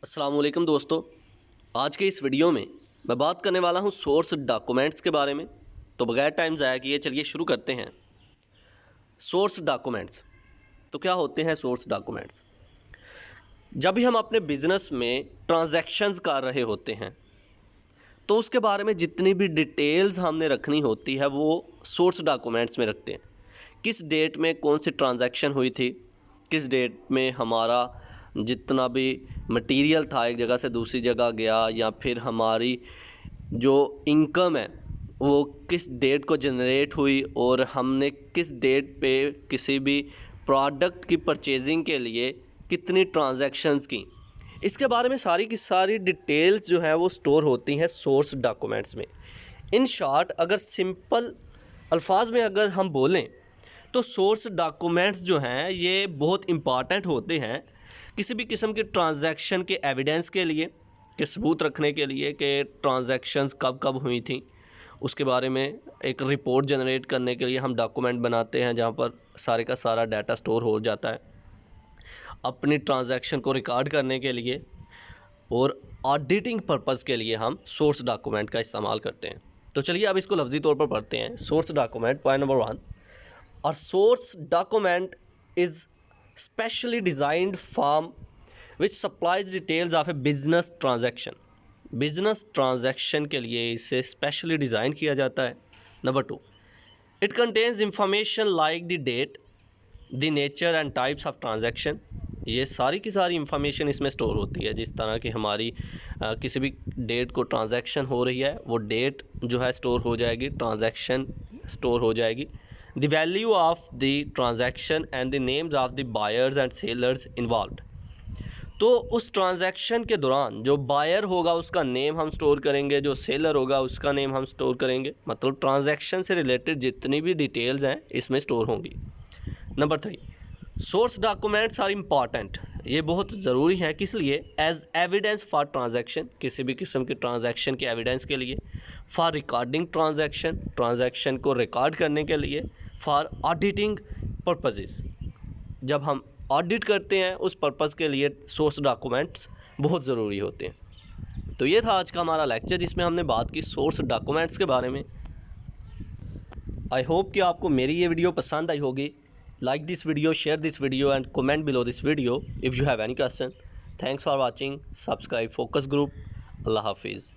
अस्सलाम वालेकुम दोस्तों, आज के इस वीडियो में मैं बात करने वाला हूं सोर्स डॉक्यूमेंट्स के बारे में। तो बगैर टाइम ज़ाया किए चलिए शुरू करते हैं। सोर्स डॉक्यूमेंट्स तो क्या होते हैं? सोर्स डॉक्यूमेंट्स जब भी हम अपने बिज़नेस में ट्रांजैक्शंस कर रहे होते हैं तो उसके बारे में जितनी भी डिटेल्स हमने रखनी होती है वो सोर्स डॉक्यूमेंट्स में रखते हैं। किस डेट में कौन सी ट्रांजैक्शन हुई थी, किस डेट में हमारा जितना भी मटेरियल था एक जगह से दूसरी जगह गया, या फिर हमारी जो इनकम है वो किस डेट को जनरेट हुई और हमने किस डेट पे किसी भी प्रोडक्ट की परचेजिंग के लिए कितनी ट्रांजैक्शंस की, इसके बारे में सारी की सारी डिटेल्स जो है वो स्टोर होती हैं सोर्स डॉक्यूमेंट्स में। इन शॉर्ट अगर सिंपल अल्फाज में अगर हम बोलें तो सोर्स डॉक्यूमेंट्स जो हैं ये बहुत इम्पॉर्टेंट होते हैं किसी भी किस्म के ट्रांजैक्शन के एविडेंस के लिए, कि सबूत रखने के लिए कि ट्रांजैक्शंस कब कब हुई थी। उसके बारे में एक रिपोर्ट जनरेट करने के लिए हम डॉक्यूमेंट बनाते हैं जहाँ पर सारे का सारा डाटा स्टोर हो जाता है। अपनी ट्रांजैक्शन को रिकॉर्ड करने के लिए और ऑडिटिंग पर्पज़ के लिए हम सोर्स डॉक्यूमेंट का इस्तेमाल करते हैं। तो चलिए अब इसको लफ्ज़ी तौर पर पढ़ते हैं। सोर्स डॉक्यूमेंट, पॉइंट नंबर 1, और source document is specially designed form which supplies details of a business transaction. Business transaction के लिए इसे स्पेशली डिज़ाइन किया जाता है। Number 2, it contains information like the date, the nature and types of transaction. ये सारी की सारी इंफॉर्मेशन इसमें स्टोर होती है। जिस तरह की हमारी किसी भी डेट को ट्रांजैक्शन हो रही है वो डेट जो है स्टोर हो जाएगी, ट्रांजैक्शन स्टोर हो जाएगी। The value of the transaction and the names of the buyers and sellers involved. तो उस ट्रांजैक्शन के दौरान जो बायर होगा उसका नेम हम स्टोर करेंगे, जो सेलर होगा उसका नेम हम स्टोर करेंगे। मतलब ट्रांजैक्शन से रिलेटेड जितनी भी डिटेल्स हैं इसमें स्टोर होंगी। Number 3, source documents are important. ये बहुत ज़रूरी है, किस लिए? एज एविडेंस फॉर ट्रांजैक्शन, किसी भी किस्म की ट्रांजैक्शन के एविडेंस के लिए। फॉर रिकॉर्डिंग ट्रांजैक्शन, ट्रांजैक्शन को रिकॉर्ड करने के लिए। फॉर ऑडिटिंग पर्पजेज़, जब हम ऑडिट करते हैं उस पर्पज़ के लिए सोर्स डॉक्यूमेंट्स बहुत ज़रूरी होते हैं। तो ये था आज का हमारा लेक्चर जिसमें हमने बात की सोर्स डॉक्यूमेंट्स के बारे में। आई होप कि आपको मेरी ये वीडियो पसंद आई होगी। Like this video, share this video and comment below this video if you have any question. Thanks for watching. Subscribe Focus Group. Allah Hafiz.